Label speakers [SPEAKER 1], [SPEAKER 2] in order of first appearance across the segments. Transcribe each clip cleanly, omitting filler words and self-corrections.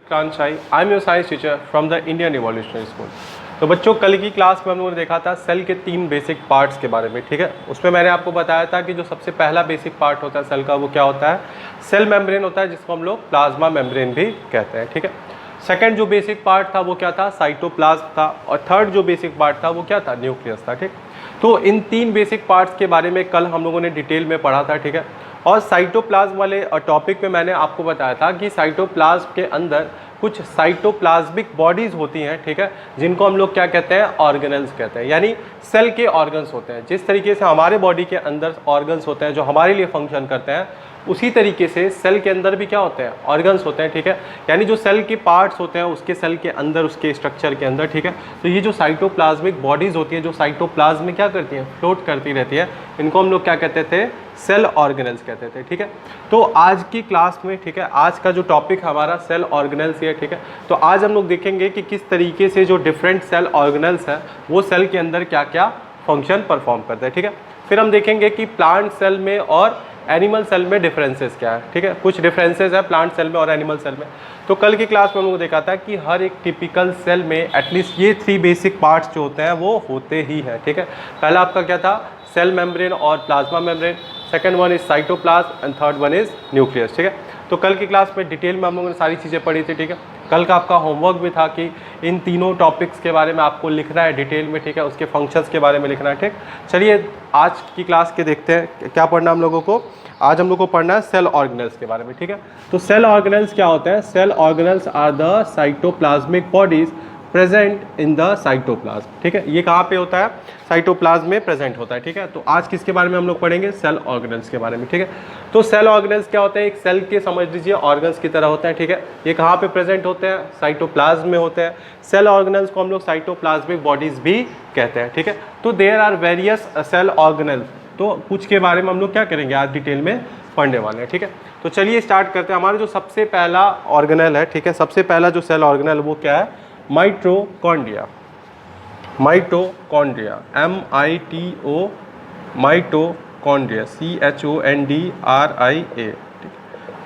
[SPEAKER 1] कांशाई, I am your science teacher from the Indian revolutionary school. तो बच्चों, कल की क्लास में हम लोगों ने देखा था सेल के 3 बेसिक पार्ट्स के बारे में, ठीक है। उसमें मैंने आपको बताया था कि जो सबसे पहला बेसिक पार्ट होता है सेल का, वो क्या होता है, सेल मेम्ब्रेन होता है, जिसको हम लोग प्लाज्मा मेम्ब्रेन भी कहते हैं, ठीक है। सेकंड जो बेसिक पार्ट था वो क्या था, साइटोप्लाज्म था। और थर्ड जो बेसिक पार्ट था वो क्या था, न्यूक्लियस था, ठीक। तो इन 3 बेसिक पार्ट्स के बारे में कल हम लोगों ने डिटेल में पढ़ा था, ठीक है। और साइटोप्लाज्म वाले टॉपिक में मैंने आपको बताया था कि साइटोप्लाज्म के अंदर कुछ साइटोप्लाज्मिक बॉडीज होती हैं, ठीक है, जिनको हम लोग क्या कहते हैं, ऑर्गेनल्स कहते हैं, यानी सेल के ऑर्गन्स होते हैं। जिस तरीके से हमारे बॉडी के अंदर ऑर्गन्स होते हैं जो हमारे लिए फंक्शन करते हैं, उसी तरीके से सेल के अंदर भी क्या होते हैं, ऑर्गन्स होते हैं, ठीक है। यानी जो सेल के पार्ट्स होते हैं उसके सेल के अंदर, उसके स्ट्रक्चर के अंदर, ठीक है। तो ये जो साइटोप्लाज्मिक बॉडीज होती है, जो साइटोप्लाज्म में क्या करती हैं, फ्लोट करती रहती है, इनको हम लोग क्या कहते थे, सेल ऑर्गेनल्स कहते थे, ठीक है। तो आज की क्लास में, ठीक है, आज का जो टॉपिक हमारा सेल ऑर्गेनल्स है, ठीक है। तो आज हम लोग देखेंगे कि किस तरीके से जो डिफरेंट सेल ऑर्गेनल्स है वो सेल के अंदर क्या क्या फंक्शन परफॉर्म करते हैं, ठीक है। फिर हम देखेंगे कि प्लांट सेल में और एनिमल सेल में डिफरेंसेस क्या है, ठीक है। कुछ डिफरेंसेस है प्लांट सेल में और एनिमल सेल में। तो कल की क्लास में हम लोगों ने देखा था कि हर एक टिपिकल सेल में एटलीस्ट ये 3 बेसिक पार्ट्स जो होते हैं वो होते ही हैं, ठीक है। पहला आपका क्या था, सेल मेम्ब्रेन और plasma membrane. Second one is cytoplasm and third one is nucleus, ठीक है। तो कल की क्लास में डिटेल में हम लोगों ने सारी चीज़ें पढ़ी थी, ठीक है। कल का आपका होमवर्क भी था कि इन तीनों टॉपिक्स के बारे में आपको लिखना है डिटेल में, ठीक है, उसके फंक्शंस के बारे में लिखना है, ठीक। चलिए आज की क्लास के देखते हैं क्या पढ़ना हम लोगों को। आज हम लोग को पढ़ना है सेल ऑर्गेनल्स के बारे में, ठीक है। तो सेल ऑर्गेनल्स क्या होते हैं, cell organelles are the cytoplasmic bodies present in the cytoplasm, ठीक है। ये कहाँ पे होता है, साइटोप्लाज्म में प्रेजेंट होता है, ठीक है। तो आज किसके बारे में हम लोग पढ़ेंगे, सेल ऑर्गेनल्स के बारे में, ठीक है। तो सेल ऑर्गेनल्स क्या होते हैं, एक सेल के समझ लीजिए ऑर्गन्स की तरह होते हैं, ठीक है। ये कहाँ पे प्रेजेंट होते हैं, साइटोप्लाज्म में होते हैं। सेल ऑर्गेनल्स को हम लोग साइटोप्लाज्मिक बॉडीज भी कहते हैं, ठीक है। तो there are various cell organelles. तो कुछ के बारे में हम लोग क्या करेंगे, आज डिटेल में पढ़ने वाले हैं, ठीक है। तो चलिए स्टार्ट करते हैं। हमारा जो सबसे पहला ऑर्गेनल है, ठीक है, सबसे पहला जो सेल ऑर्गेनल वो क्या है, mitochondria. Mitochondria, MITO, mitochondria, CHONDRIA।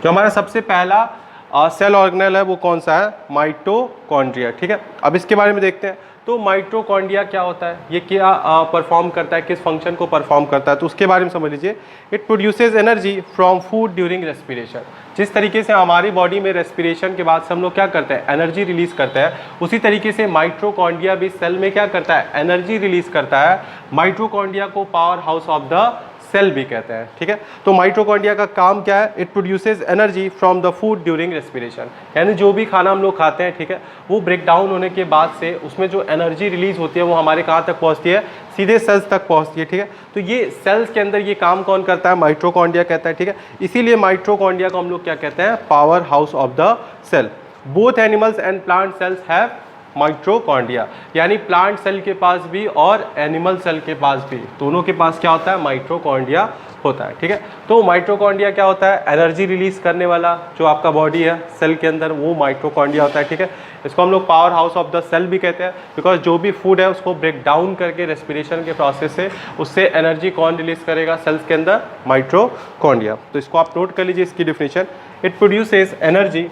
[SPEAKER 1] जो हमारा सबसे पहला सेल ऑर्गेनल है वो कौन सा है, माइटोकॉन्ड्रिया, ठीक है। अब इसके बारे में देखते हैं। तो माइटोकॉन्ड्रिया क्या होता है, ये क्या परफॉर्म करता है, किस फंक्शन को परफॉर्म करता है, तो उसके बारे में समझ लीजिए। It produces energy from food during respiration. जिस तरीके से हमारी बॉडी में रेस्पिरेशन के बाद से हम लोग क्या करते हैं, एनर्जी रिलीज करते हैं, उसी तरीके से माइटोकॉन्ड्रिया भी सेल में क्या करता है, एनर्जी रिलीज करता है। माइटोकॉन्ड्रिया को power house of the cell भी कहते हैं, ठीक है। तो माइटोकॉन्ड्रिया का काम क्या है, it produces energy from the food during respiration. यानी जो भी खाना हम लोग खाते हैं, ठीक है, वो ब्रेक डाउन होने के बाद से उसमें जो एनर्जी रिलीज होती है वो हमारे कहाँ तक पहुँचती है, सीधे सेल्स तक पहुँचती है, ठीक है। तो ये सेल्स के अंदर ये काम कौन करता है, माइटोकॉन्ड्रिया कहता है, ठीक है। इसीलिए माइटोकॉन्ड्रिया को हम लोग क्या कहते हैं, power house of the cell. Both animals and plant cells have mitochondria, यानी प्लांट सेल के पास भी और एनिमल सेल के पास भी, दोनों के पास क्या होता है, माइटोकॉन्ड्रिया होता है, ठीक है। तो माइटोकॉन्ड्रिया क्या होता है, एनर्जी रिलीज करने वाला जो आपका बॉडी है सेल के अंदर, वो माइटोकॉन्ड्रिया होता है, ठीक है। इसको हम लोग power house of the cell भी कहते हैं, बिकॉज जो भी फूड है उसको ब्रेक डाउन करके रेस्पिरेशन के प्रोसेस से उससे एनर्जी कौन रिलीज करेगा सेल्स के अंदर, माइटोकॉन्ड्रिया। तो इसको आप नोट कर लीजिए, इसकी definition. It produces energy,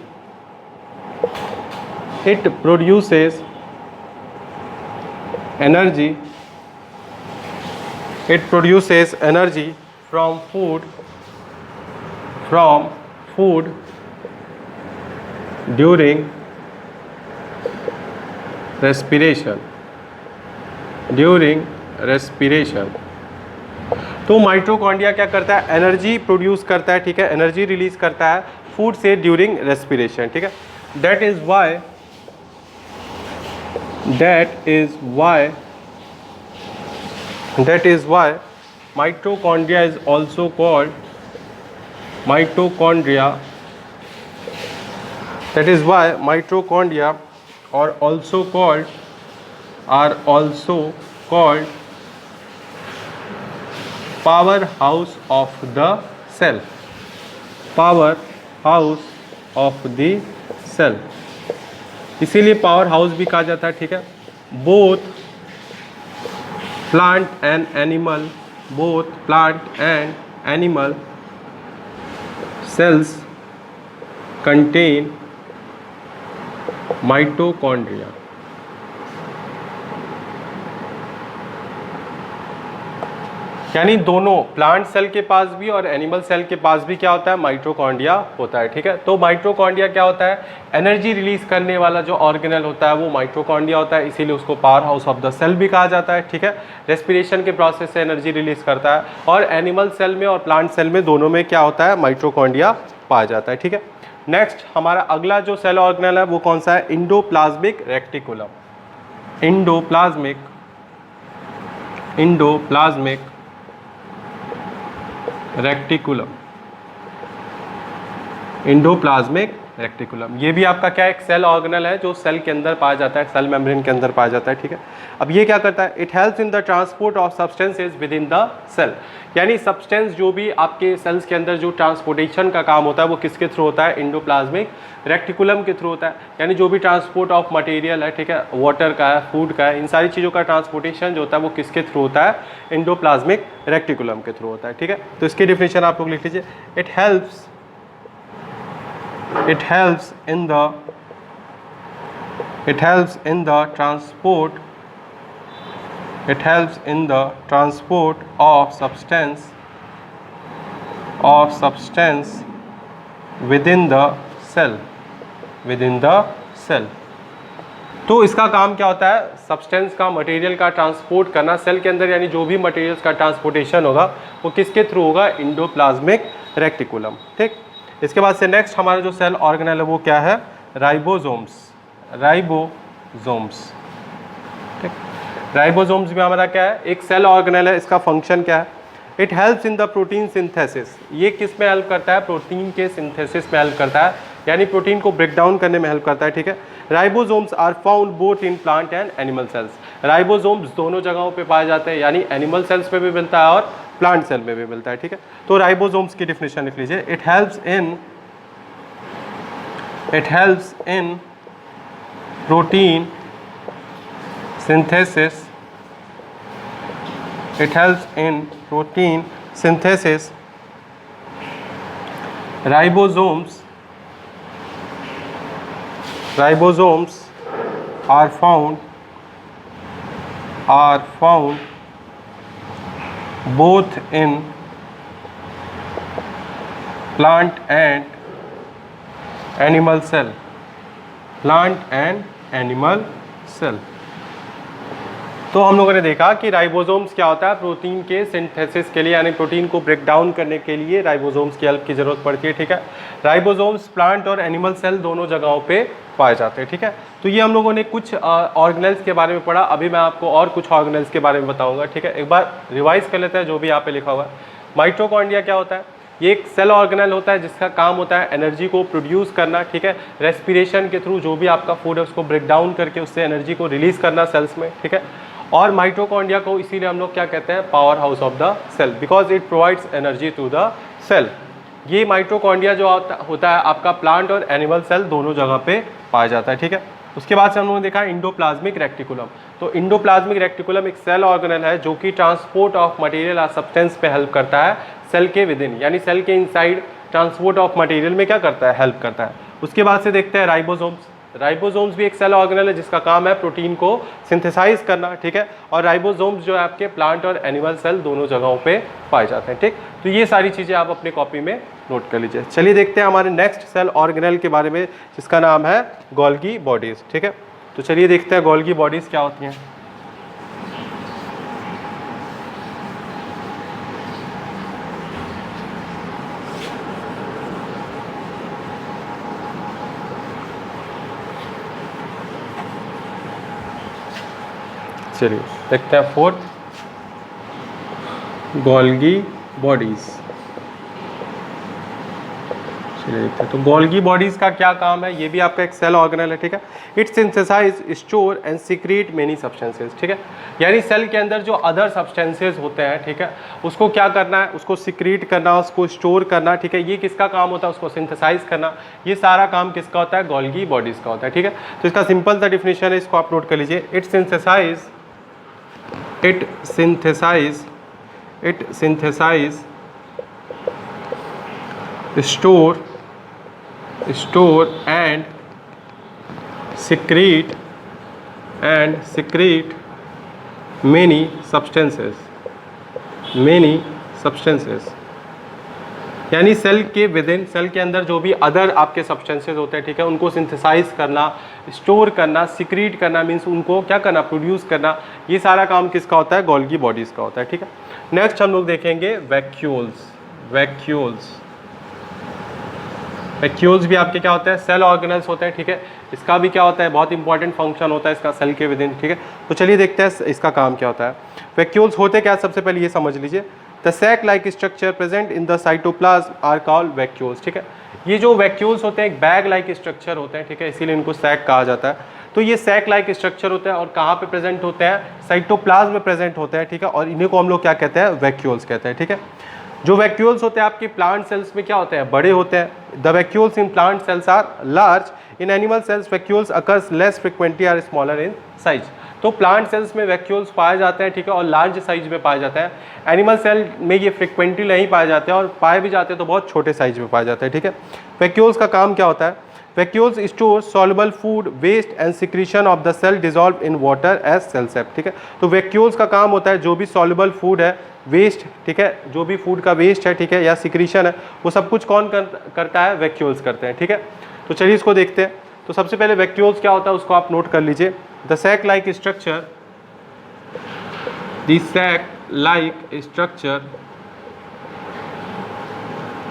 [SPEAKER 1] it produces energy, it produces energy from food during respiration, तो माइटोकॉन्ड्रिया क्या करता है, एनर्जी प्रोड्यूस करता है, ठीक है, एनर्जी रिलीज करता है फूड से ड्यूरिंग रेस्पिरेशन, ठीक है। That is why mitochondria is also called mitochondria. That is why mitochondria are also called powerhouse of the cell. Powerhouse of the cell. इसीलिए पावर हाउस भी कहा जाता है, ठीक है। Both plant and animal sales contain mitochondria. यानी दोनों plant cell के पास भी और एनिमल सेल के पास भी क्या होता है, माइटोकॉन्ड्रिया होता है। ठीक है, तो माइटोकॉन्ड्रिया क्या होता है, एनर्जी रिलीज करने वाला जो ऑर्गेनल होता है वो माइटोकॉन्ड्रिया होता है, इसीलिए उसको power house of the cell भी कहा जाता है। ठीक है, रेस्पिरेशन के प्रोसेस से एनर्जी रिलीज करता है, और एनिमल सेल में और प्लांट सेल में दोनों में क्या होता है, माइटोकॉन्ड्रिया पाया जाता है। ठीक है, नेक्स्ट हमारा अगला जो सेल ऑर्गेनल है वो कौन सा है, endoplasmic reticulum. Endoplasmic reticulum, endoplasmic reticulum, ये भी आपका क्या एक सेल ऑर्गेनल है जो सेल के अंदर पाया जाता है, सेल मेम्ब्रेन के अंदर पाया जाता है। ठीक है, अब ये क्या करता है, it helps in the transport of substances with in the cell. यानी सब्सटेंस जो भी आपके सेल्स के अंदर जो ट्रांसपोर्टेशन का काम होता है वो किसके थ्रू होता है, इंडोप्लाज्मिक रेक्टिकुलम के थ्रू होता है। यानी जो भी ट्रांसपोर्ट ऑफ मटेरियल है, ठीक है, वाटर का है, फूड का है, इन सारी चीज़ों का ट्रांसपोर्टेशन जो होता है वो किसके थ्रू होता है, इंडोप्लाज्मिक रेक्टिकुलम के थ्रू होता है। ठीक है, तो इसकी डिफिनेशन आप लोग लिख लीजिए, it helps in the transport of substance within the cell। तो इसका काम क्या होता है, सब्सटेंस का, मटेरियल का ट्रांसपोर्ट करना सेल के अंदर, यानी जो भी मटेरियल्स का ट्रांसपोर्टेशन होगा वो किसके थ्रू होगा, इंडोप्लाज्मिक रेक्टिकुलम। ठीक, इसके बाद से नेक्स्ट हमारा जो सेल ऑर्गेनल है वो क्या है, राइबोसोम्स। ठीक, राइबोसोम्स भी हमारा क्या है, एक सेल ऑर्गेनल है, इसका फंक्शन क्या है, it helps in the protein synthesis. ये किस में हेल्प करता है, प्रोटीन के सिंथेसिस में हेल्प करता है, यानी प्रोटीन को ब्रेक डाउन करने में हेल्प करता है। ठीक है, ribosomes are found both in plant and animal cells. Ribosomes दोनों जगहों पे पाए जाते हैं, यानी एनिमल सेल्स पे भी मिलता है और प्लांट सेल में भी मिलता है। ठीक है, तो राइबोसोम्स की डिफिनेशन लिख लीजिए, it helps in protein synthesis. It helps in protein synthesis. Ribosomes are found both in plant and animal cell. तो हम लोगों ने देखा कि राइबोसोम्स क्या होता है, प्रोटीन के सिंथेसिस के लिए, यानी प्रोटीन को ब्रेक डाउन करने के लिए राइबोसोम्स की हेल्प की जरूरत पड़ती है। ठीक है, राइबोसोम्स प्लांट और एनिमल सेल दोनों जगहों पे पाए जाते हैं। ठीक है, तो ये हम लोगों ने कुछ ऑर्गेनल्स के बारे में पढ़ा, अभी मैं आपको और कुछ ऑर्गेनल्स के बारे में बताऊंगा। ठीक है, एक बार रिवाइज कर लेते हैं जो भी यहाँ पे लिखा हुआ है। माइटोकॉन्ड्रिया क्या होता है, ये एक सेल ऑर्गेनल होता है जिसका काम होता है एनर्जी को प्रोड्यूस करना। ठीक है, रेस्पिरेशन के थ्रू जो भी आपका फूड है उसको ब्रेक डाउन करके उससे एनर्जी को रिलीज करना सेल्स में। ठीक है, और माइटोकॉन्ड्रिया को इसीलिए हम लोग क्या कहते हैं, power house of the cell, because it provides energy to the cell. ये माइटोकॉन्ड्रिया जो होता है आपका प्लांट और एनिमल सेल दोनों जगह पे पाया जाता है। ठीक है, उसके बाद से हम लोगों ने देखा इंडोप्लाज्मिक रेक्टिकुलम। तो इंडोप्लाज्मिक रेक्टिकुलम एक सेल ऑर्गेनल है जो कि ट्रांसपोर्ट ऑफ मटेरियल और सब्सटेंस पे हेल्प करता है सेल के विद इन, यानी सेल के इनसाइड ट्रांसपोर्ट ऑफ मटेरियल में क्या करता है, हेल्प करता है। उसके बाद से देखते हैं राइबोसोम्स। राइबोसोम्स भी एक सेल ऑर्गेनल है जिसका काम है प्रोटीन को सिंथेसाइज करना। ठीक है, और राइबोसोम्स जो है आपके प्लांट और एनिमल सेल दोनों जगहों पे पाए जाते हैं। ठीक, तो ये सारी चीज़ें आप अपनी कॉपी में नोट कर लीजिए। चलिए देखते हैं हमारे नेक्स्ट सेल ऑर्गेनल के बारे में जिसका नाम है गोल्गी बॉडीज़। ठीक है, तो चलिए देखते हैं गोल्गी बॉडीज़ क्या होती हैं। चलिए देखते हैं फोर्थ, गोल्गी बॉडीज। चलिए देखते हैं, तो गोल्गी बॉडीज का क्या काम है, ये भी आपका एक सेल ऑर्गेनल है। ठीक है, it synthesize, store and secrete many substances. ठीक है, यानी सेल के अंदर जो अदर सब्सटेंसेज होते हैं, ठीक है, उसको क्या करना है, उसको सीक्रेट करना, उसको स्टोर करना। ठीक है, ये किसका काम होता है, उसको सिंथेसाइज करना, ये सारा काम किसका होता है, गोल्गी बॉडीज का होता है। ठीक है, तो इसका सिंपल सा डिफिनेशन है, इसको आप नोट कर लीजिए, it synthesize, store and secrete and secrete many substances, many substances। यानी सेल के विदिन, सेल के अंदर जो भी अदर आपके सब्सटेंसेज होते हैं, ठीक है, उनको सिंथेसाइज करना, स्टोर करना, सिक्रीट करना, मीन्स उनको क्या करना, प्रोड्यूस करना, ये सारा काम किसका होता है, गोल्गी बॉडीज़ का होता है, ठीक है। नेक्स्ट हम लोग देखेंगे वैक्यूल्स। वैक्यूल्स, वैक्यूल्स भी आपके क्या होते हैं, सेल ऑर्गेनल्स होते हैं, ठीक है। इसका भी क्या होता है, बहुत इंपॉर्टेंट फंक्शन होता है इसका सेल के विदिन, ठीक है। तो चलिए देखते हैं इसका काम क्या होता है। वैक्यूल्स होते क्या, सबसे पहले ये समझ लीजिए। The sac like structure present in the cytoplasm are called vacuoles, ठीक है। ये जो वैक्यूल्स होते हैं एक बैग लाइक स्ट्रक्चर होते हैं, ठीक है, इसीलिए इनको सैक कहा जाता है। तो ये सैक लाइक स्ट्रक्चर होते हैं और कहाँ पे प्रेजेंट होते हैं, साइटोप्लाज्म में प्रेजेंट होते हैं, ठीक है। और इन्हीं को हम लोग क्या कहते हैं, वैक्यूल्स कहते हैं, ठीक है। जो वैक्यूल्स होते हैं आपके प्लांट सेल्स में क्या होते हैं, बड़े होते हैं। The vacuoles in plant cells are large, in animal cells vacuoles occurs less frequently are smaller in size. तो प्लांट सेल्स में वैक्यूल्स पाए जाते हैं, ठीक है, और लार्ज साइज में पाए जाते हैं। एनिमल सेल में ये फ्रिक्वेंटली नहीं पाए जाते हैं, और पाए भी जाते हैं तो बहुत छोटे साइज में पाए जाते हैं, ठीक है। वैक्यूल्स का काम क्या होता है, vacuoles store soluble food waste and secretion of the cell dissolve in water as cell sap, ठीक है। तो वैक्यूल्स का काम होता है जो भी सॉल्युबल फूड है, वेस्ट, ठीक है, जो भी फूड का वेस्ट है, ठीक है, या सिक्रीशन है, वो सब कुछ कौन करता है, वैक्यूल्स करते हैं, ठीक है। तो चलिए इसको देखते हैं। तो सबसे पहले वैक्यूल्स क्या होता है उसको आप नोट कर लीजिए। The sac like structure, the sac like structure,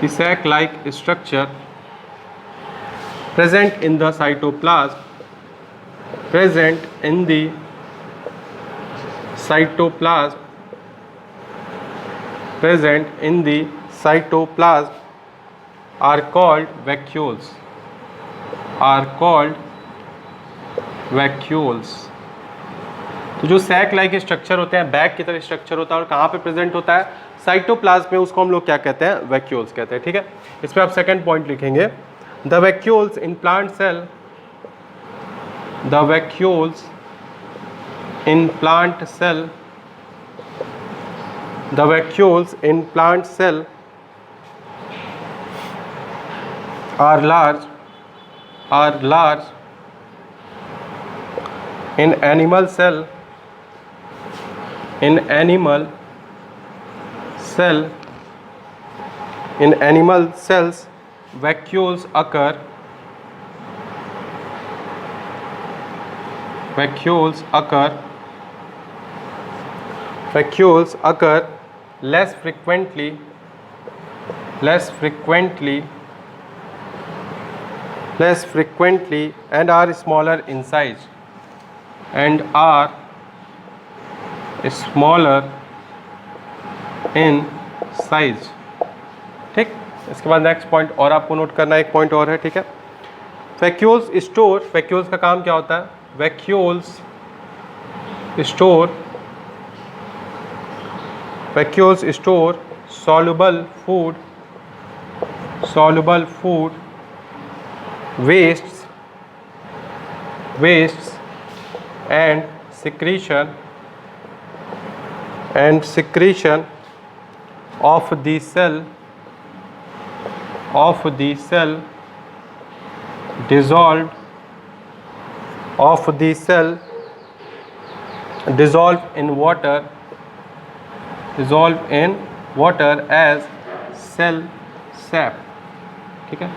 [SPEAKER 1] the sac like structure present in the cytoplasm, present in the cytoplasm, present in the cytoplasm are called vacuoles, are called vacuoles। तो जो sac like structure होते हैं, bag की तरह structure होता है, और कहाँ पे प्रेजेंट होता है, साइटोप्लाज्म में, उसको हम लोग क्या कहते हैं, वैक्यूल्स कहते हैं, ठीक है। इस पर आप सेकंड पॉइंट लिखेंगे। The vacuoles in plant cell, the vacuoles in plant cell, the vacuoles in plant cell are large, are large in animal cell, in animal cell, in animal cells vacuoles occur, vacuoles occur, vacuoles occur less frequently, less frequently, less frequently and are smaller in size, and are smaller in size, ठीक। इसके बाद next point और आपको note करना है, एक point और है, ठीक है। वैक्यूल्स स्टोर, वैक्यूल्स का काम क्या होता है, vacuoles store, vacuoles store soluble food, soluble food, wastes, wastes and secretion, and secretion of the cell, of the cell dissolved, of the cell dissolved in water, dissolved in water as cell sap, ठीक है।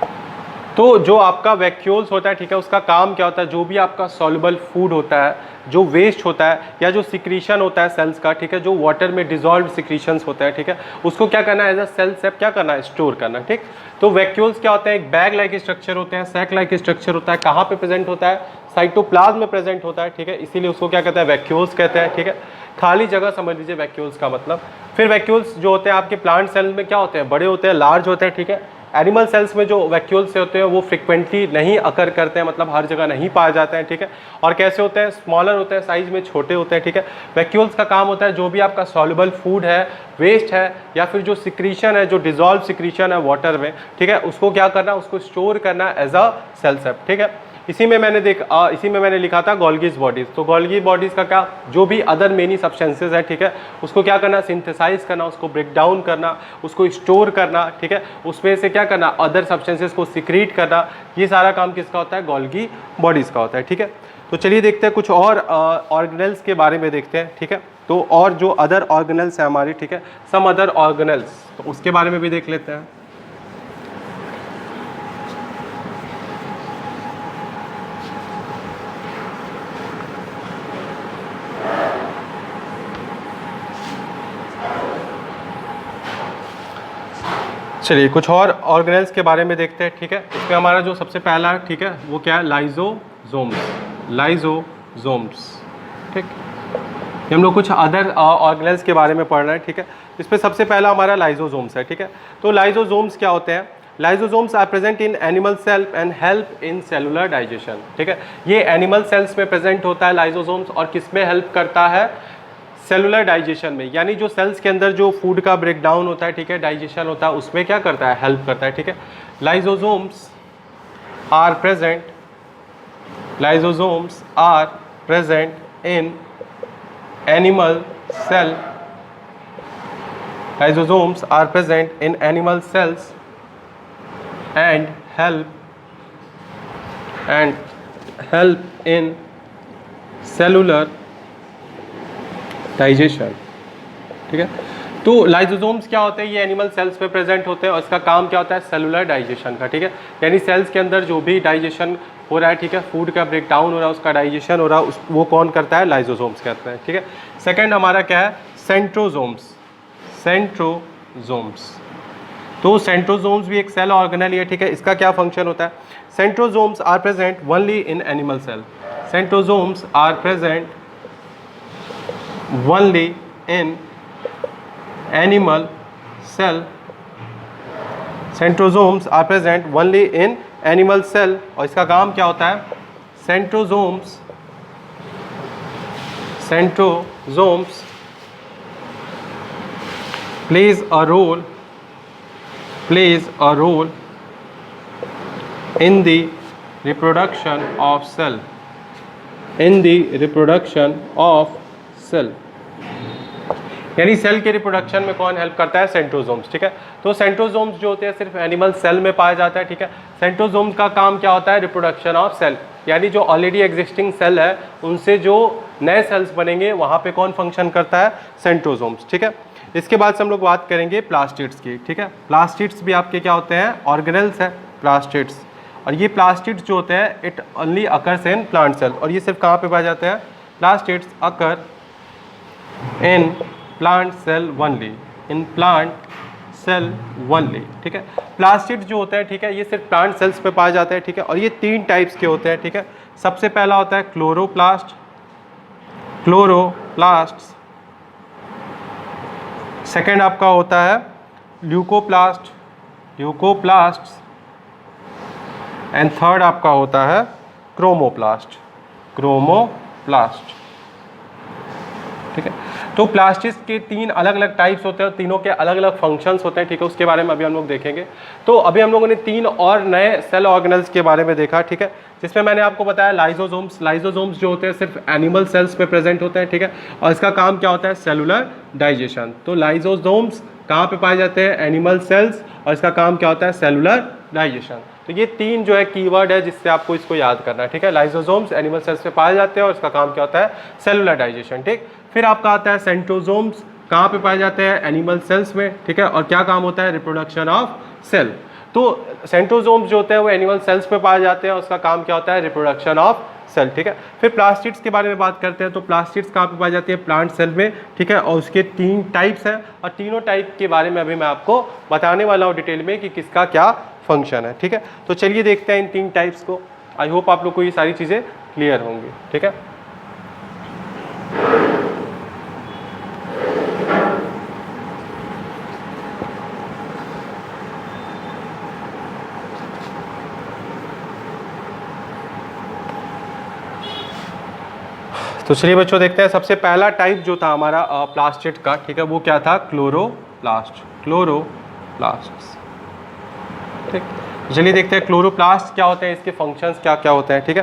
[SPEAKER 1] तो जो आपका vacuoles होता है, ठीक है, उसका काम क्या होता है, जो भी आपका सॉल्युबल फूड होता है, जो वेस्ट होता है, या जो सिक्रीशन होता है सेल्स का, ठीक है, जो वाटर में डिजॉल्व सिक्रीशंस होता है, ठीक है, उसको क्या करना है, एज अ सेल सेप क्या करना है, स्टोर करना, ठीक। तो वैक्यूल्स क्या होते हैं, एक बैग लाइक स्ट्रक्चर होते हैं, सैक लाइक स्ट्रक्चर होता है, कहाँ पे प्रेजेंट होता है, साइटोप्लाज्म में प्रेजेंट होता है, ठीक है, इसीलिए उसको क्या कहते हैं, वैक्यूल्स कहते हैं, ठीक है। खाली जगह समझ लीजिए वैक्यूल्स का मतलब। फिर वैक्यूल्स जो होते हैं आपके प्लांट सेल में क्या होते हैं, बड़े होते हैं, लार्ज होते हैं, ठीक है। एनिमल सेल्स में जो वैक्यूल्स होते हैं वो फ्रिक्वेंटली नहीं अकर करते हैं, मतलब हर जगह नहीं पाए जाते हैं, ठीक है। और कैसे होते हैं, स्मॉलर होते हैं, साइज में छोटे होते हैं, ठीक है। वैक्यूल्स का काम होता है जो भी आपका सॉल्युबल फूड है, वेस्ट है, या फिर जो सिक्रीशन है, जो डिजॉल्व सिक्रीशन है वाटर में, ठीक है, उसको क्या करना, उसको स्टोर करना एज अ सेल सेप, ठीक है। इसी में मैंने लिखा था गोल्गीज बॉडीज। तो गोल्गी बॉडीज का क्या, जो भी अदर मेनी सब्सटेंसेज है, ठीक है, उसको क्या करना, सिंथेसाइज करना, उसको ब्रेक डाउन करना, उसको स्टोर करना, ठीक है, उसमें से क्या करना, अदर सब्सटेंसेज को सिक्रीट करना, ये सारा काम किसका होता है, गोल्गी बॉडीज का होता है। ठीक है, तो चलिए देखते हैं कुछ और ऑर्गेनेल्स के बारे में देखते हैं। ठीक है, तो और जो अदर ऑर्गेनेल्स है हमारी, ठीक है, सम अदर ऑर्गेनेल्स, तो उसके बारे में भी देख लेते हैं। चलिए कुछ और ऑर्गेनेल्स के बारे में देखते हैं। ठीक है, इसमें हमारा जो सबसे पहला, ठीक है, वो क्या है, लाइजोसोम्स। लाइजोसोम्स, ठीक, ये हम लोग कुछ अदर ऑर्गेनेल्स के बारे में पढ़ रहे हैं। ठीक है, इस पर सबसे पहला हमारा लाइजोसोम्स है। ठीक है, तो लाइजोसोम्स क्या होते हैं, lysosomes are present in animal cell and help in cellular digestion. ठीक है, ये एनिमल सेल्स में प्रेजेंट होता है लाइजोसोम्स, और किस में हेल्प करता है, सेलुलर डाइजेशन में, यानी जो सेल्स के अंदर जो फूड का ब्रेक डाउन होता है, ठीक है, डाइजेशन होता है, उसमें क्या करता है, हेल्प करता है। ठीक है, lysosomes are present in animal cell, lysosomes are present in animal cells and help in cellular digestion। ठीक है, तो लाइजोसोम्स क्या होते हैं, ये एनिमल सेल्स पे प्रेजेंट होते हैं, और इसका काम क्या होता है, सेलुलर डाइजेशन का। ठीक है, यानी सेल्स के अंदर जो भी डाइजेशन हो रहा है, ठीक है, फूड का ब्रेक डाउन हो रहा है, उसका डाइजेशन हो रहा है, वो कौन करता है, लाइजोसोम्स कहते हैं। ठीक है, सेकेंड हमारा क्या है, सेंट्रोसोम्स। तो सेंट्रोसोम्स भी एक सेल ऑर्गेनेल है। ठीक है, इसका क्या फंक्शन होता है, centrosomes are present only in animal cell. Centrosomes are present only in animal cell. Centrosomes are present only in animal cell, और इसका काम क्या होता है, centrosomes plays a role in the reproduction of cell, यानी cell के reproduction में कौन हेल्प करता है, सेंट्रोसोम्स। ठीक है, तो सेंट्रोसोम्स जो होते हैं सिर्फ एनिमल सेल में पाया जाता है। ठीक है, सेंट्रोसोम्स का काम क्या होता है, रिप्रोडक्शन ऑफ सेल, यानी जो ऑलरेडी एग्जिस्टिंग सेल है उनसे जो नए सेल्स बनेंगे वहाँ पे कौन फंक्शन करता है, सेंट्रोसोम्स। ठीक है, इसके बाद से हम लोग बात करेंगे प्लास्टिड्स की। ठीक है, प्लास्टिड्स भी आपके क्या होते हैं, ऑर्गेनेल्स है प्लास्टिड्स, और ये प्लास्टिड्स जो होते हैं it only occurs in plant cell, और ये सिर्फ कहाँ पे पाए जाते हैं, plastids occur in plant cell only. ठीक है, प्लास्टिड्स जो होते हैं, ठीक है, ये सिर्फ प्लांट सेल्स पे पाए जाते हैं। ठीक है, और ये तीन टाइप्स के होते हैं। ठीक है, सबसे पहला होता है क्लोरोप्लास्ट, सेकेंड आपका होता है ल्यूकोप्लास्ट, एंड थर्ड आपका होता है क्रोमोप्लास्ट। ठीक है, तो प्लास्टिड्स के तीन अलग अलग टाइप्स होते हैं, तीनों के अलग अलग फंक्शंस होते हैं। ठीक है, उसके बारे में अभी हम लोग देखेंगे। तो अभी हम लोगों ने तीन और नए सेल ऑर्गेनेल्स के बारे में देखा। ठीक है, जिसमें मैंने आपको बताया लाइजोसोम्स जो होते हैं सिर्फ एनिमल सेल्स पे प्रेजेंट होते हैं। ठीक है, और इसका काम क्या होता है, सेलुलर डाइजेशन। तो लाइजोसोम्स कहाँ पे पाए जाते हैं, एनिमल सेल्स, और इसका काम क्या होता है, सेलुलर डाइजेशन। तो ये तीन जो है कीवर्ड है जिससे आपको इसको याद करना है। ठीक है, लाइजोसोम्स एनिमल सेल्स पे पाए जाते हैं और इसका काम क्या होता है, सेलुलर डाइजेशन। ठीक, फिर आपका आता है सेंट्रोसोम्स, कहाँ पे पाए जाते हैं, एनिमल सेल्स में। ठीक है, और क्या काम होता है, रिप्रोडक्शन ऑफ सेल। तो सेंट्रोसोम्स जो होते हैं वो एनिमल सेल्स पे पाए जाते हैं और उसका काम क्या होता है, रिप्रोडक्शन ऑफ सेल। ठीक है, फिर प्लास्टिड्स के बारे में बात करते हैं। तो प्लास्टिड्स कहाँ पे पाई जाती है, प्लांट सेल में। ठीक है, और उसके तीन टाइप्स हैं, और तीनों टाइप के बारे में अभी मैं आपको बताने वाला हूँ डिटेल में कि किसका क्या फंक्शन है। ठीक है, तो चलिए देखते हैं इन तीन टाइप्स को। आई होप आप लोग को ये सारी चीज़ें क्लियर होंगी। ठीक है, तो चलिए बच्चों देखते हैं। सबसे पहला टाइप जो था हमारा प्लास्टिड का, ठीक है, वो क्या था, क्लोरोप्लास्ट। ठीक, चलिए देखते हैं क्लोरोप्लास्ट क्या होते हैं, इसके फंक्शंस क्या क्या होते हैं, ठीक है।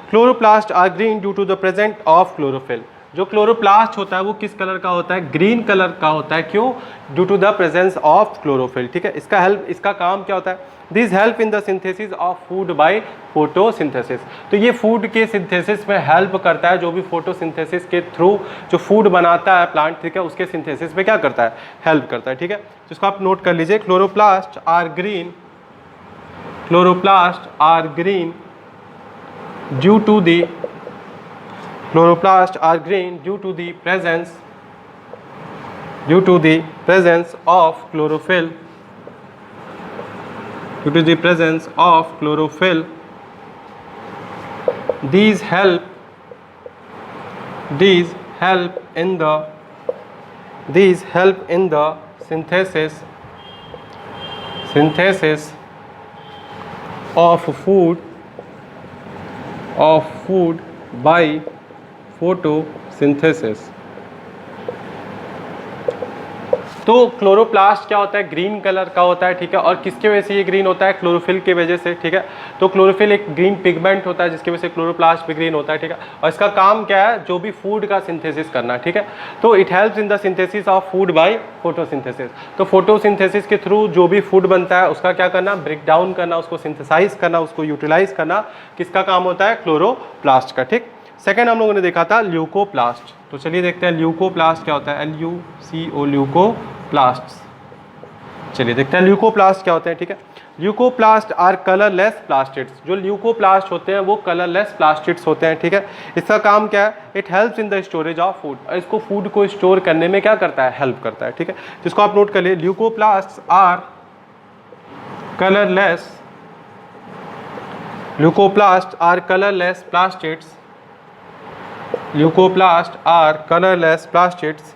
[SPEAKER 1] Chloroplast are green due to the present of chlorophyll. जो क्लोरोप्लास्ट होता है वो किस कलर का होता है, ग्रीन कलर का होता है। क्यों? Due to the presence of chlorophyll, ठीक है। इसका काम क्या होता है, this help in the synthesis of food by photosynthesis. तो ये फूड के सिंथेसिस में हेल्प करता है, जो भी फोटोसिंथेसिस के थ्रू जो फूड बनाता है प्लांट, ठीक है, उसके सिंथेसिस में क्या करता है, हेल्प करता है, ठीक है। जिसको आप नोट कर लीजिए, chloroplast are green, chloroplasts are green due to the presence of chlorophyll, these help in the synthesis of food by photosynthesis। तो क्लोरोप्लास्ट क्या होता है, ग्रीन कलर का होता है, ठीक है। और किसके वजह से ये ग्रीन होता है, क्लोरोफिल के वजह से, ठीक है। तो क्लोरोफिल एक ग्रीन पिगमेंट होता है जिसकी वजह से क्लोरोप्लास्ट भी ग्रीन होता है, ठीक है। और इसका काम क्या है, जो भी फूड का सिंथेसिस करना, ठीक है। तो it helps in the synthesis of food by photosynthesis. तो फोटोसिंथेसिस के थ्रू जो भी फूड बनता है उसका क्या करना, ब्रेक डाउन करना, उसको सिंथेसाइज करना, उसको यूटिलाइज करना, किसका काम होता है, क्लोरोप्लास्ट का, ठीक। सेकेंड हम लोगों ने देखा था ल्यूकोप्लास्ट। तो चलिए देखते हैं ल्यूकोप्लास्ट क्या होता है, LUCO ल्यूकोप्लास्ट। चलिए देखते हैं ल्यूकोप्लास्ट क्या होते हैं, ठीक है। Leucoplast are colourless plastids. जो ल्यूकोप्लास्ट होते हैं वो कलरलेस प्लास्टिड्स होते हैं, ठीक है। इसका काम क्या है, it helps in the storage of food. इसको फूड को स्टोर करने में क्या करता है, हेल्प करता है, ठीक है। जिसको आप नोट कर लिए, leucoplast are colourless plastids. Leucoplasts are colorless plastids.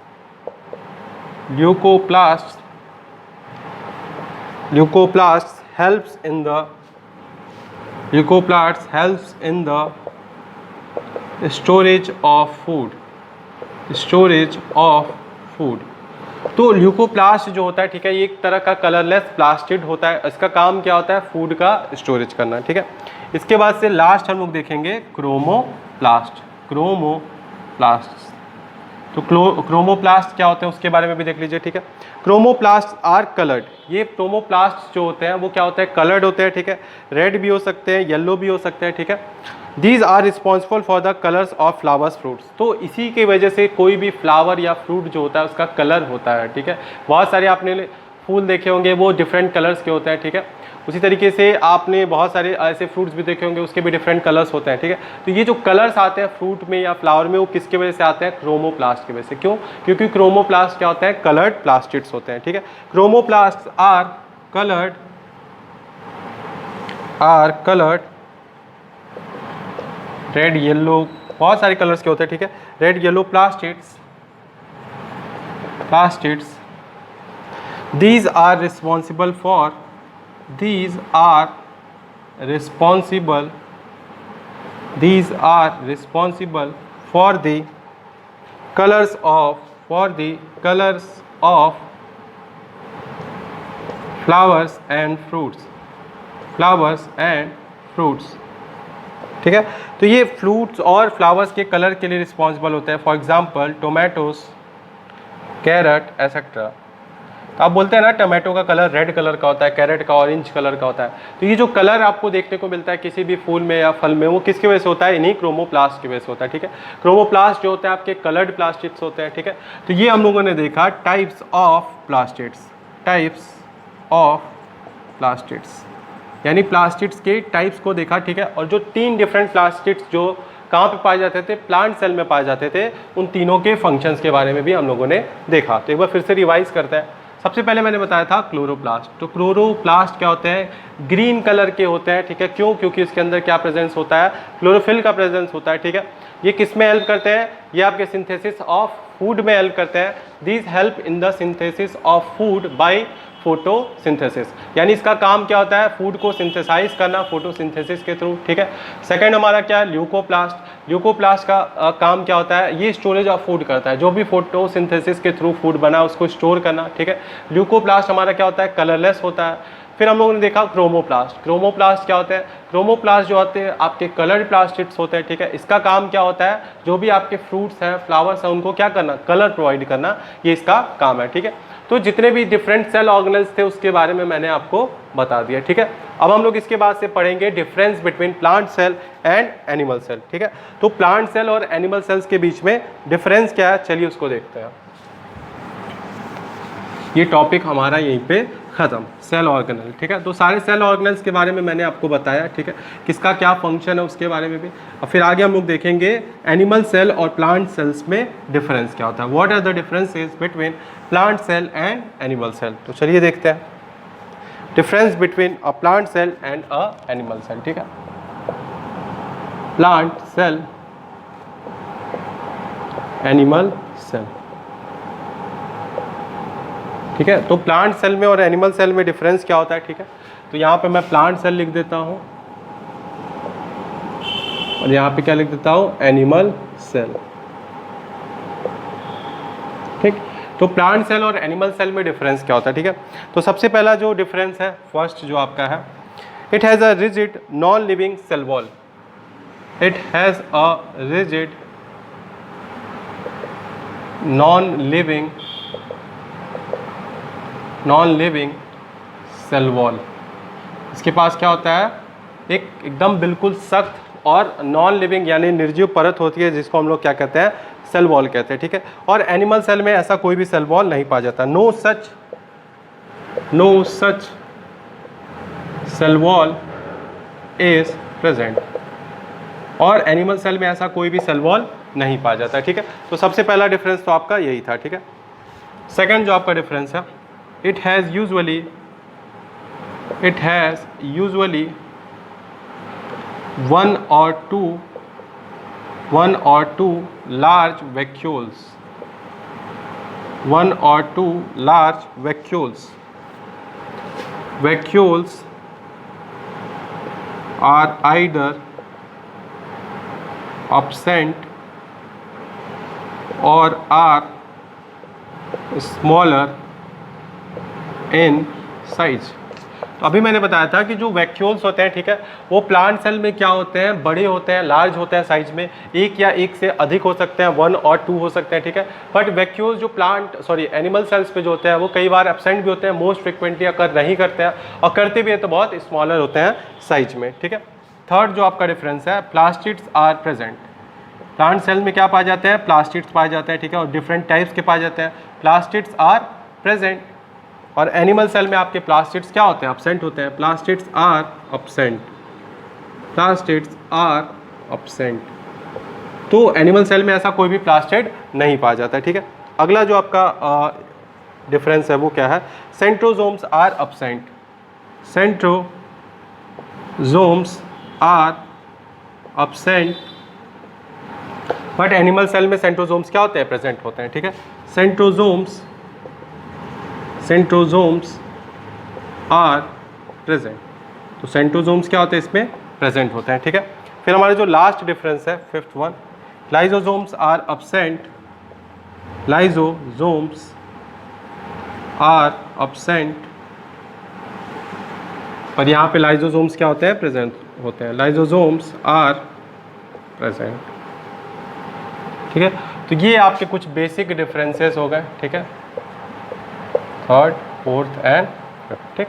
[SPEAKER 1] Leucoplasts helps in the storage of food। तो ल्यूकोप्लास्ट जो होता है, ठीक है, ये एक तरह का कलरलेस प्लास्टिड होता है। इसका काम क्या होता है, फूड का स्टोरेज करना, ठीक है। इसके बाद से लास्ट हम लोग देखेंगे क्रोमोप्लास्ट। तो क्रोमोप्लास्ट क्या होते हैं उसके बारे में भी देख लीजिए, ठीक है। Chromoplast are coloured. ये क्रोमोप्लास्ट जो होते हैं वो क्या होते हैं, कलर्ड होते हैं, ठीक है। रेड भी हो सकते हैं, येलो भी हो सकते हैं, ठीक है। These are responsible for the colours of flowers fruits. तो इसी की वजह से कोई भी फ्लावर या फ्रूट जो होता है उसका कलर होता है, ठीक है। बहुत सारे आपने फूल देखे होंगे वो डिफरेंट कलर्स के होते हैं, ठीक है। उसी तरीके से आपने बहुत सारे ऐसे फ्रूट्स भी देखे होंगे उसके भी डिफरेंट कलर्स होते हैं, ठीक है। तो ये जो कलर्स आते हैं फ्रूट में या फ्लावर में वो किसकी वजह से आते हैं, क्रोमोप्लास्ट की वजह से। क्यों? क्योंकि क्रोमोप्लास्ट क्या होते हैं, कलर्ड प्लास्टिड्स होते हैं, ठीक है। Chromoplast are coloured red yellow, बहुत सारे कलर्स के होते हैं, ठीक है। Red yellow plastids these are responsible for the colors of flowers and fruits, ठीक है। तो ये फ्रूट्स और फ्लावर्स के कलर के लिए रिस्पॉन्सिबल होते हैं। For example tomatoes, carrot etcetera. तो आप बोलते हैं ना टोमेटो का कलर रेड कलर का होता है, कैरेट का ऑरेंज कलर का होता है। तो ये जो कलर आपको देखने को मिलता है किसी भी फूल में या फल में, वो किसकी वजह से होता है, इन्हीं क्रोमोप्लास्ट की वजह से होता है, ठीक है। क्रोमोप्लास्ट जो होते हैं आपके कलर्ड प्लास्टिड्स होते हैं, ठीक है। तो ये हम लोगों ने देखा टाइप्स ऑफ प्लास्टिड्स, यानी प्लास्टिड्स के टाइप्स को देखा, ठीक है। और जो 3 डिफरेंट प्लास्टिड्स जो कहाँ पे पाए जाते थे, प्लांट सेल में पाए जाते थे, उन तीनों के फंक्शंस के बारे में भी हम लोगों ने देखा। तो एक बार फिर से रिवाइज करते हैं। सबसे पहले मैंने बताया था क्लोरोप्लास्ट। तो क्लोरोप्लास्ट क्या होते हैं, ग्रीन कलर के होते हैं, ठीक है। क्यों? क्योंकि इसके अंदर क्या प्रेजेंस होता है, क्लोरोफिल का प्रेजेंस होता है, ठीक है। ये किस में हेल्प करते हैं, ये आपके सिंथेसिस ऑफ फूड में हेल्प करते हैं। These help in the synthesis of food by photosynthesis, यानी इसका काम क्या होता है, फूड को सिंथेसाइज करना फोटोसिंथेसिस के थ्रू, ठीक है। सेकंड हमारा क्या है, ल्यूकोप्लास्ट का काम क्या होता है, ये स्टोरेज ऑफ फूड करता है। जो भी फोटोसिंथेसिस के थ्रू फूड बना उसको स्टोर करना, ठीक है। ल्यूकोप्लास्ट हमारा क्या होता है, कलरलेस होता है। फिर हम लोगों ने देखा क्रोमोप्लास्ट। क्रोमोप्लास्ट क्या होता है? क्रोमोप्लास्ट जो होते हैं आपके कलर्ड प्लास्टिड्स होते हैं, ठीक है। इसका काम क्या होता है? जो भी आपके फ्रूट्स हैं, फ्लावर्स हैं, उनको क्या करना? कलर प्रोवाइड करना, ये इसका काम है, ठीक है। तो जितने भी डिफरेंट सेल ऑर्गेनेल्स थे उसके बारे में मैंने आपको बता दिया, ठीक है। अब हम लोग इसके बाद से पढ़ेंगे difference between plant cell and animal cell, ठीक है। तो प्लांट सेल और एनिमल सेल्स के बीच में डिफरेंस क्या है, चलिए उसको देखते हैं। ये टॉपिक हमारा यहीं पे ख़त्म, सेल ऑर्गेनल, ठीक है। तो सारे सेल ऑर्गेनल्स के बारे में मैंने आपको बताया, ठीक है, किसका क्या फंक्शन है उसके बारे में भी। और फिर आगे हम लोग देखेंगे एनिमल सेल और प्लांट सेल्स में डिफरेंस क्या होता है, what are the differences between plant cell and animal cell. तो चलिए देखते हैं difference between a plant cell and a animal cell, ठीक है। प्लांट सेल, एनिमल सेल, ठीक है। तो प्लांट सेल में और एनिमल सेल में डिफरेंस क्या होता है, ठीक है। तो यहाँ पे मैं प्लांट सेल लिख देता हूँ और यहाँ पे क्या लिख देता हूँ, एनिमल सेल, ठीक। तो प्लांट सेल और एनिमल सेल में डिफरेंस क्या होता है, ठीक है। तो सबसे पहला जो डिफरेंस है, फर्स्ट जो आपका है, it has a rigid non living cell wall. It has a rigid non living cell wall. इसके पास क्या होता है, एक एकदम बिल्कुल सख्त और नॉन लिविंग यानी निर्जीव परत होती है, जिसको हम लोग क्या कहते हैं, सेल वॉल कहते हैं, ठीक है। और एनिमल सेल में ऐसा कोई भी सेल वॉल नहीं पाया जाता, no such cell wall is present. और एनिमल सेल में ऐसा कोई भी सेल वॉल नहीं पाया जाता, ठीक है। तो सबसे पहला डिफरेंस तो आपका यही था, ठीक है। सेकंड जो आपका डिफरेंस है, it has usually one or two large vacuoles. Vacuoles are either absent or are smaller in size. तो अभी मैंने बताया था कि जो वैक्यूल्स होते हैं, ठीक है, वो प्लांट सेल में क्या होते हैं, बड़े होते हैं, लार्ज होते हैं साइज में, एक या एक से अधिक हो सकते हैं, 1 और 2 हो सकते हैं, ठीक है। बट वैक्यूल्स जो एनिमल सेल्स पे जो होते हैं वो कई बार एब्सेंट भी होते हैं, मोस्ट फ्रिक्वेंटली अगर नहीं करते हैं, और करते भी हैं तो बहुत स्मॉलर होते हैं साइज में, ठीक है। थर्ड जो आपका डिफरेंस है, plastids are present. Plant cell में क्या पाए जाते हैं, प्लास्टिड्स पाए जाते हैं, ठीक है, और डिफरेंट टाइप्स के पाए जाते हैं, प्लास्टिड्स आर प्रेजेंट। और एनिमल सेल में आपके प्लास्टिड्स क्या होते हैं, एब्सेंट होते हैं, प्लास्टिड्स आर एब्सेंट। तो एनिमल सेल में ऐसा कोई भी प्लास्टिड नहीं पाया जाता है, ठीक है। अगला जो आपका डिफरेंस है वो क्या है, centrosomes are absent. But animal cell में सेंट्रोजोम्स क्या होते हैं, प्रेजेंट होते हैं, ठीक है। Centrosomes are present. तो सेंट्रोजोम्स क्या होते हैं, इसमें प्रेजेंट होते हैं, ठीक है। फिर हमारे जो लास्ट डिफरेंस है, fifth one, lysosomes are absent. और यहाँ पे लाइजोजोम्स क्या होते हैं, प्रेजेंट होते हैं, लाइजोजोम्स आर प्रेजेंट, ठीक है। तो ये आपके कुछ बेसिक डिफरेंसेस हो गए, ठीक है, थर्ड, फोर्थ एंड फिफ्थ, ठीक।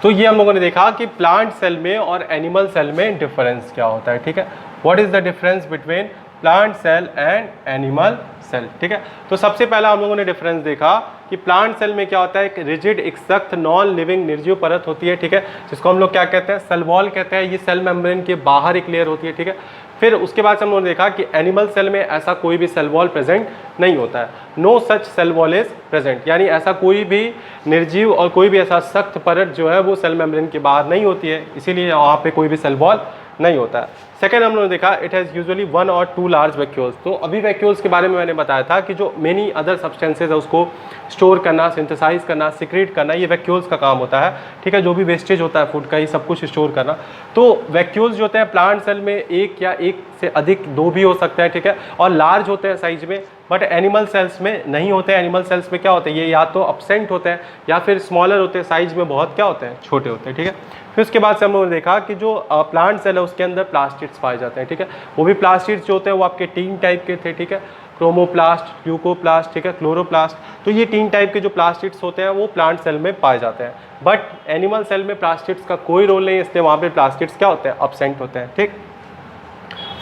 [SPEAKER 1] तो ये हम लोगों ने देखा कि प्लांट सेल में और एनिमल सेल में डिफरेंस क्या होता है, ठीक है। What is the difference between plant cell and animal cell, ठीक है। तो सबसे पहला हम लोगों ने डिफरेंस देखा कि प्लांट सेल में क्या होता है, एक रिजिड, एक सख्त नॉन लिविंग निर्जीव परत होती है, ठीक है, जिसको हम लोग क्या कहते हैं, सेल वॉल कहते हैं। ये सेल मेम्ब्रेन के बाहर एक लेयर होती है, ठीक है। फिर उसके बाद हम लोगों ने देखा कि एनिमल सेल में ऐसा कोई भी सेल वॉल प्रेजेंट नहीं होता है, no such cell wall is present, यानी ऐसा कोई भी निर्जीव और कोई भी ऐसा सख्त परत जो है वो सेल मेम्ब्रेन के बाहर नहीं होती है, इसीलिए वहाँ पे कोई भी सेल वॉल नहीं होता है। सेकेंड हम लोगों ने देखा इट हैज़ यूजुअली 1 और 2 लार्ज वैक्यूल्स। तो अभी वैक्यूल्स के बारे में मैंने बताया था कि जो मेनी अदर सब्सटेंसेज है उसको स्टोर करना, सिंथेसाइज करना, सिक्रीट करना, ये वैक्यूल्स का काम होता है, ठीक है। जो भी वेस्टेज होता है फूड का, ये सब कुछ स्टोर करना। तो वैक्यूल्स जो होते हैं प्लांट सेल में एक या एक से अधिक 2 भी हो सकते हैं, ठीक है, और लार्ज होते हैं साइज में, बट एनिमल सेल्स में नहीं होते हैं। एनिमल सेल्स में क्या होते हैं, ये या तो अब्सेंट होते हैं या फिर स्मॉलर होते हैं, साइज में बहुत क्या होते हैं, छोटे होते हैं, ठीक है। फिर उसके बाद से हम लोगों ने देखा कि जो प्लांट सेल है उसके अंदर प्लास्टिड्स पाए जाते हैं, ठीक है। वो भी प्लास्टिड्स जो होते हैं वो आपके 3 टाइप के थे, ठीक है, क्रोमोप्लास्ट, ल्यूकोप्लास्ट, ठीक है, क्लोरोप्लास्ट। तो ये 3 टाइप के जो प्लास्टिड्स होते हैं वो प्लांट सेल में पाए जाते हैं। बट एनिमल सेल में प्लास्टिड्स का कोई रोल नहीं है, इसलिए वहाँ पे प्लास्टिड्स क्या होते हैं, अब्सेंट होते हैं, ठीक।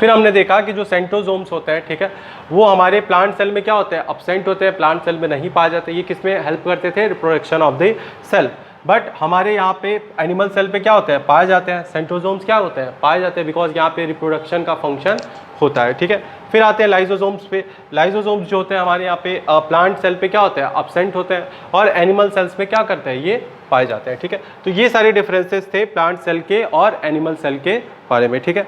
[SPEAKER 1] फिर हमने देखा कि जो सेंट्रोजोम्स होते हैं, ठीक है, वो हमारे प्लांट सेल में क्या होते हैं, अब्सेंट होते हैं, प्लांट सेल में नहीं पाए जाते। ये किस में हेल्प करते थे, reproduction of the cell. But हमारे यहाँ पे एनिमल सेल पे क्या होते हैं, पाए जाते हैं। सेंट्रोजोम्स क्या होते हैं, पाए जाते हैं, बिकॉज यहाँ पे रिप्रोडक्शन का फंक्शन होता है, ठीक है। फिर आते हैं लाइजोसोम्स पे। लाइजोसोम्स जो होते हैं हमारे यहाँ पे प्लांट सेल पे क्या होते हैं, अब्सेंट होते हैं, और एनिमल सेल्स में क्या करते हैं, ये पाए जाते हैं, ठीक है। तो ये सारे डिफरेंसेस थे प्लांट सेल के और एनिमल सेल के बारे में, ठीक है।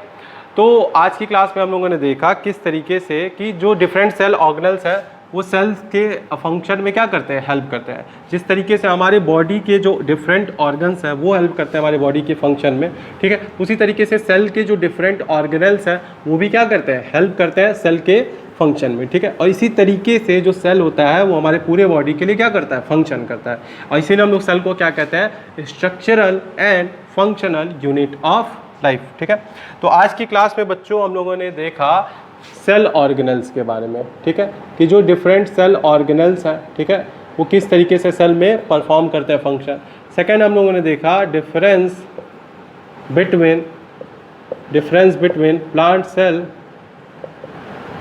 [SPEAKER 1] तो आज की क्लास में हम लोगों ने देखा किस तरीके से कि जो डिफरेंट सेल ऑर्गेनल्स है वो सेल्स के फंक्शन में क्या करते हैं, हेल्प करते हैं। जिस तरीके से हमारे बॉडी के जो डिफरेंट ऑर्गन्स हैं वो हेल्प करते हैं हमारे बॉडी के फंक्शन में, ठीक है, उसी तरीके से सेल के जो डिफरेंट ऑर्गेनल्स हैं वो भी क्या करते हैं, हेल्प करते हैं सेल के फंक्शन में, ठीक है। और इसी तरीके से जो सेल होता है वो हमारे पूरे बॉडी के लिए क्या करता है, फंक्शन करता है। और इसीलिए हम लोग सेल को क्या कहते हैं, structural and functional unit of life, ठीक है। तो आज की क्लास में बच्चों हम लोगों ने देखा सेल ऑर्गेनल्स के बारे में, ठीक है, कि जो डिफरेंट सेल ऑर्गेनल्स हैं, ठीक है, वो किस तरीके से सेल में परफॉर्म करते हैं फंक्शन। सेकंड हम लोगों ने देखा difference between plant cell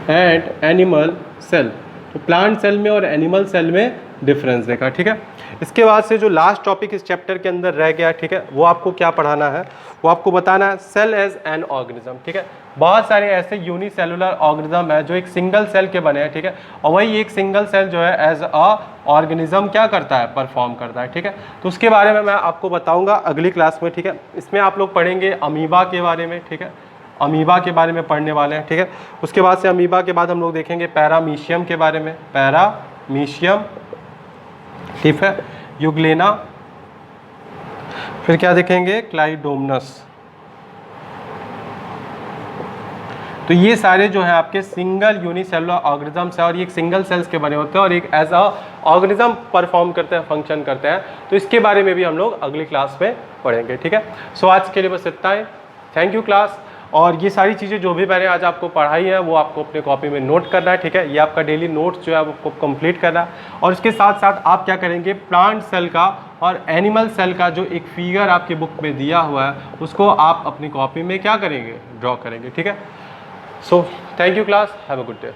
[SPEAKER 1] and animal cell. तो प्लांट सेल में और एनिमल सेल में डिफरेंस देखा, ठीक है। इसके बाद से जो लास्ट टॉपिक इस चैप्टर के अंदर रह गया, ठीक है, वो आपको क्या पढ़ाना है, वो आपको बताना है सेल एज एन ऑर्गेनिज्म, ठीक है। बहुत सारे ऐसे यूनिसेलुलर ऑर्गेनिज्म है जो एक सिंगल सेल के बने हैं, ठीक है, और वही एक सिंगल सेल जो है एज अ ऑर्गेनिज्म क्या करता है, परफॉर्म करता है, ठीक है। तो उसके बारे में मैं आपको बताऊंगा अगली क्लास में, ठीक है। इसमें आप लोग पढ़ेंगे अमीबा के बारे में, ठीक है, अमीबा के बारे में पढ़ने वाले हैं, ठीक है। उसके बाद से अमीबा के बाद हम लोग देखेंगे पैरामीशियम के बारे में, पैरामीशियम, ठीक है, यूग्लेना, फिर क्या देखेंगे, क्लाइडोमनस। तो ये सारे जो है आपके सिंगल यूनिसेलुलर ऑर्गेनिजम्स है और ये एक सिंगल सेल्स के बने होते हैं और एक एज अ ऑर्गेनिज्म परफॉर्म करते हैं, फंक्शन करते हैं। तो इसके बारे में भी हम लोग अगली क्लास में पढ़ेंगे, ठीक है। सो आज के लिए बस इतना ही। Thank you class. और ये सारी चीज़ें जो भी मैंने आज आपको पढ़ाई है वो आपको अपने कॉपी में नोट करना है, ठीक है। ये आपका डेली नोट्स जो है आपको कंप्लीट करना है और इसके साथ साथ आप क्या करेंगे, प्लांट सेल का और एनिमल सेल का जो एक फिगर आपकी बुक में दिया हुआ है उसको आप अपनी कॉपी में क्या करेंगे, ड्रॉ करेंगे, ठीक है। So thank you class, have a good day.